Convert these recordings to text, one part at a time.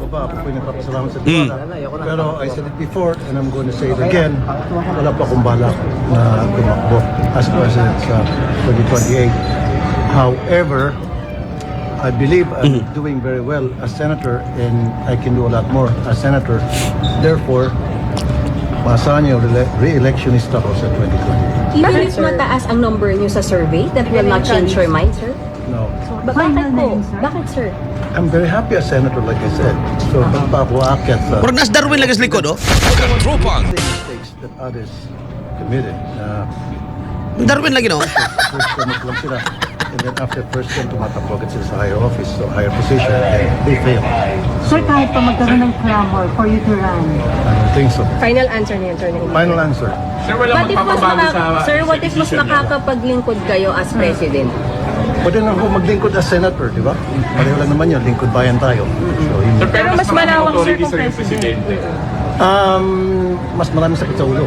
baba, ako po'y nagpapasalamat sa Diwata. Pero I said it before and I'm going to say it again, wala pa akong balak na tumakbo as president sa 2028. However, I believe I'm doing very well as senator and I can do a lot more as senator. Therefore, maasahan niyo, re-electionist ako sa 2020. Even if mataas ang number niyo sa survey, that will not change your mind, sir? No. Bakit po? Bakit, sir? I'm very happy as senator, like I said. So, pag pa ako aakyat sa Pero nas Darwin lang sa likod, oh. Katropang mistakes that others committed, Darwin lagi, no? first term lang sila. And then after first term, tumatakbo agad sila sa higher office, so higher position, and they fail. Sir, kahit pa magkaroon ng clamor for you to run, I don't think so. Final answer niya, Attorney. Final answer. Sir, what if mas makakapaglingkod kayo as president? Pwede na ako maglingkod as senator, di ba? Pareho lang naman yun, lingkod bayan tayo. So, yun. Pero mas malawak, sir, kung president. Mas marami sakit sa ulo.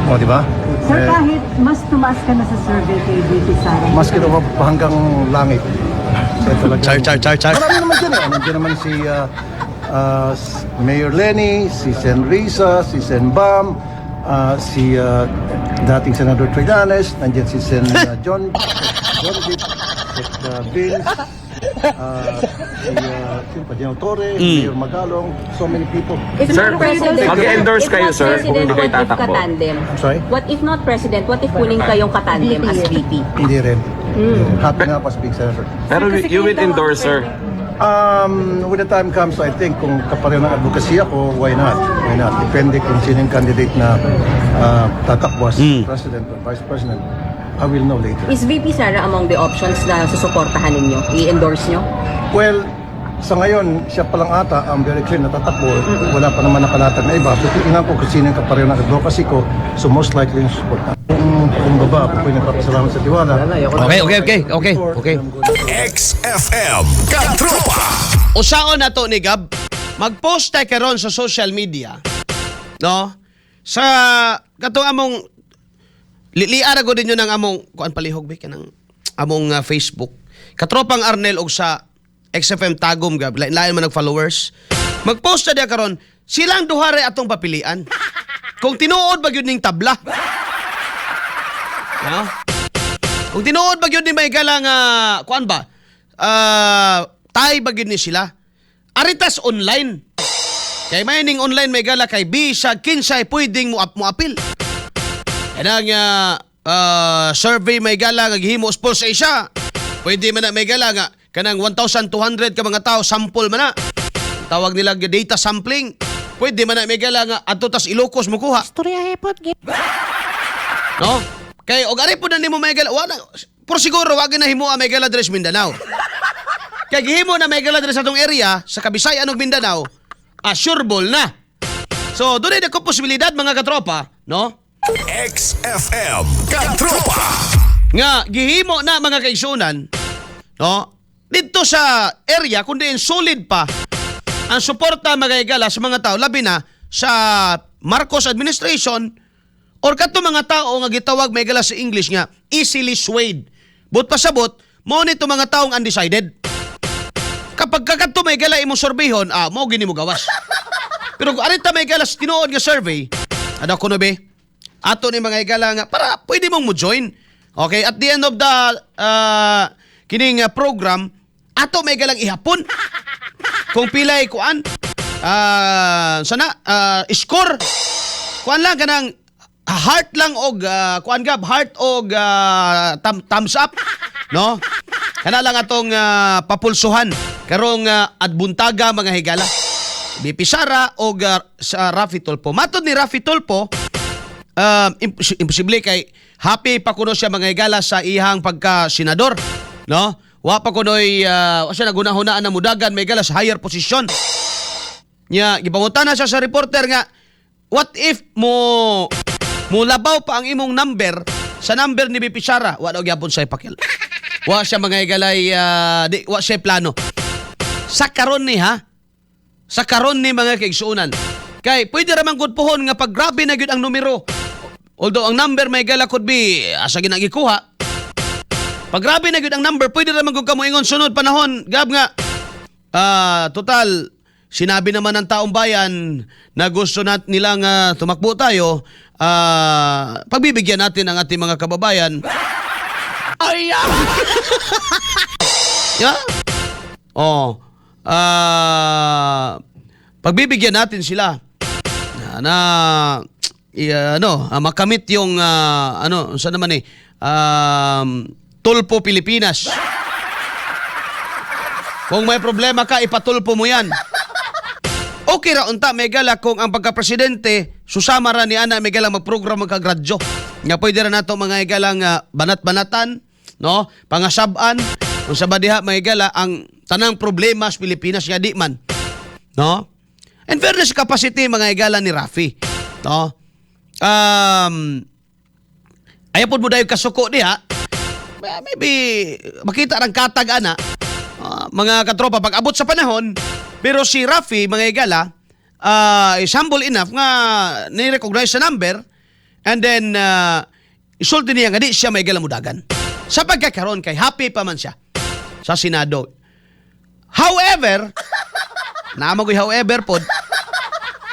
O, di ba? sir, kahit mas tumaas ka na sa survey kay VP Sara, Mas kita pa hanggang langit. So, talagang- Char. Marami naman dyan eh. Nandiyan naman si Mayor Lenny, si Sen Risa, si Sen Bam, si dating Senador Trillanes, nandiyan si Sen John Vic, Vince, si Padiano Torre, Mayor Magalong, so many people. If Sir, not president, mag-endorse if kayo, not sir, kung president, hindi kayo what if tatakbo? katandem? I'm sorry? What if not president, what if kunin kayong katandem as VP? Hindi rin. Happy nga pa speak senator. Pero you will endorse, sir. When the time comes, I think kung kapareho ng advocacy ako, why not? Why not? Depende kung sino yung candidate na tatakbo as president or vice president. I will know later. Is VP Sara among the options na susuportahan ninyo? I-endorse nyo? Well, sa ngayon, siya pa lang ata ang very clear na tatakbo. Wala pa naman nakalatag na iba. So, titignan ko kung sino yung kapareho ng advocacy ko. So, most likely yung support. Kung baba, ako po'y nagpapasalamat sa Diwata. Okay. XFM Katropa. Usaon na to ni Gab, mag-post tayo karon sa social media, no? Sa katong among liara ko din yun ng among kuan palihog ba kanang among Facebook. Katropang Arnel og sa XFM Tagum Gab, lain man nag-followers. Mag-post ta dia karon, silang duhare atong papilian. Kung tinuod ba gyud ning tabla. No? Kung tinuod ba gyud ni may galang kuan ba? Tay ba gyud ni sila? Aritas online. Kay may ning online may gala kay bisa kinsay pwedeng mo apil. Kanang survey may gala nga gihimo sa isa. Pwede man na may gala nga kanang 1,200 ka mga tao sample man na. Tawag nila data sampling. Pwede man na may gala nga adto tas Ilocos mo kuha. Storya hepot no? Kay og ari pud na nimo may gala wala por siguro wag na himo may gala dres Mindanao. Kay gihimo na may gala dres sa atong area sa Kabisayan ug Mindanao, sureball na. So dunay na ko posibilidad mga katropa, no? XFM Katropa. Nga gihimo na mga kaigsunan, no? Dito sa area kundi solid pa ang suporta magayagala sa mga tao labi na sa Marcos administration or kato mga tao nga gitawag may gala sa English nga easily swayed. But pasabot mo nito mga taong undecided. Kapag kakato may gala imong sorbihon, mo gini mo gawas. Pero kung arita may gala sa tinuod nga survey, ada ko no be, ato ni mga igala nga para pwede mong mo join. Okay, at the end of the kining program, ato may galang ihapon. Kung pilay kuan, score. Kuan lang kanang heart lang og kuan gab, heart og thumbs up, no? Kana lang atong papulsuhan karong adbuntaga mga higala. BP Sara og sa Raffy Tulfo. Matod ni Raffy Tulfo, imposible kay happy pa kuno siya mga higala sa ihang pagka-senador, no? Wa pa kunoy siya nagunahunaan na mudagan may higala sa higher position. Nya gipangutan na siya sa reporter nga, what if mo labaw pa ang imong number sa number ni BP Sara, wa daw gyapon sa ipakil. Wa siya mga higalay wa siya plano. Sa karon ni sa karon ni mga kaigsuunan. Kay pwede ra man gud pohon nga pag grabe na gyud ang numero. Although ang number may gala could be asa ginagikuha. Pag grabe na gyud ang number, pwede ra man gud kamoingon sunod panahon gab nga total sinabi naman ng taong bayan na gusto nilang tumakbo tayo, pagbibigyan natin ang ating mga kababayan. Ay! Yeah? Oh. Pagbibigyan natin sila na makamit yung saan naman Tulpo Pilipinas. Kung may problema ka, ipatulpo mo yan. Okay ra unta megala kung ang pagka-presidente susama ra ni ana megala magprogram magkagradyo. Nga pwede ra nato mga igalang banat-banatan, no? Pangasab-an kung sa badiha megala ang tanang problema sa Pilipinas nga di man. No? And fairness capacity mga igala ni Rafi. No? Ayapod mo dayo kasuko diha. Maybe makita rang katag ana. Mga katropa pag abot sa panahon, pero si Rafi mga igala is humble enough nga ni-recognize sa number and then isulti niya nga di siya may igala mudagan. Sa pagkakaroon kay happy pa man siya sa Senado. However, naamagoy however pod,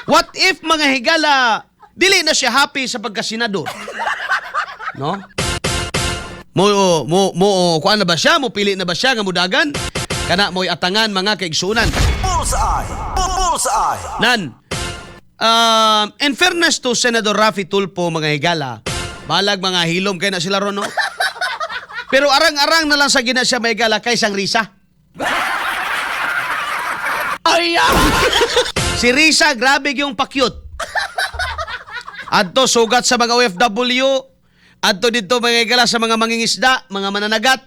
what if mga higala dili na siya happy sa pagkasenador? No? Kuan na ba siya? Mo pili na ba siya nga mudagan? Kana mo'y atangan mga kaigsunan. Bullseye! Bullseye! Nan, in fairness to Senator Rafi Tulfo mga higala, balag mga hilom kay na sila ron, no? Pero arang-arang na lang sa gina siya mga higala kaysang Risa. Ay! Si Risa, grabe yung pakyut. Adto sugat sa mga OFW, adto dito mga higala sa mga mangingisda, mga mananagat.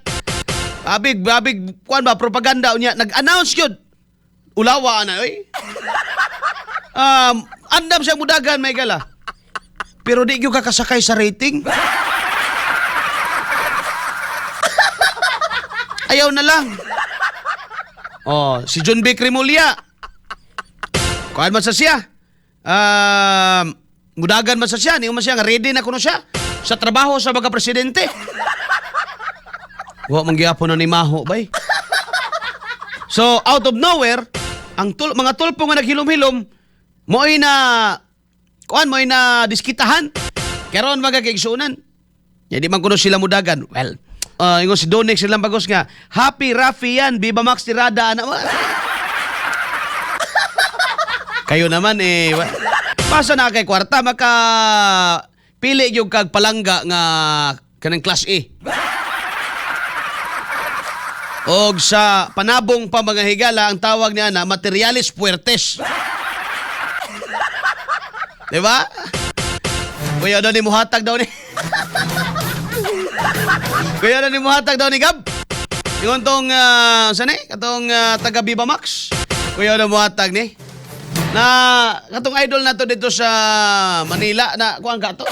Babig, kuan ba, propaganda niya. Nag-announce yun. Ulawa na, oy. Andam siya mudagan, may gala. Pero di yung kakasakay sa rating. Ayaw na lang. Oh, si John B. Cremulya. Kuan man sa siya. Mudagan man sa siya. Niyo man siya, nga ready na kuno siya. Sa trabaho sa mga presidente. Wa mangyapon na ni Maho, bay. So, out of nowhere, ang mga tulpo nga naghilom-hilom, mo'y na diskitahan. Karon mga kaigsunan. Di man kuno sila mudagan. Well, ingon si Donex silang bagos nga, happy Rafi yan, Viva Max Tirada. Kayo naman pasa na kay kwarta, pili yung kag palangga nga kanang class A. Og sa panabong pa mga higala, ang tawag niya na materialis puertes. Diba? Kuya daw ni muhatag daw ni. Kuya daw ni muhatag daw ni Gab. Yung tong, katong taga Viva Max. Kuya daw muhatag ni. Na, katong idol na to dito sa Manila na, kuhaan ka to.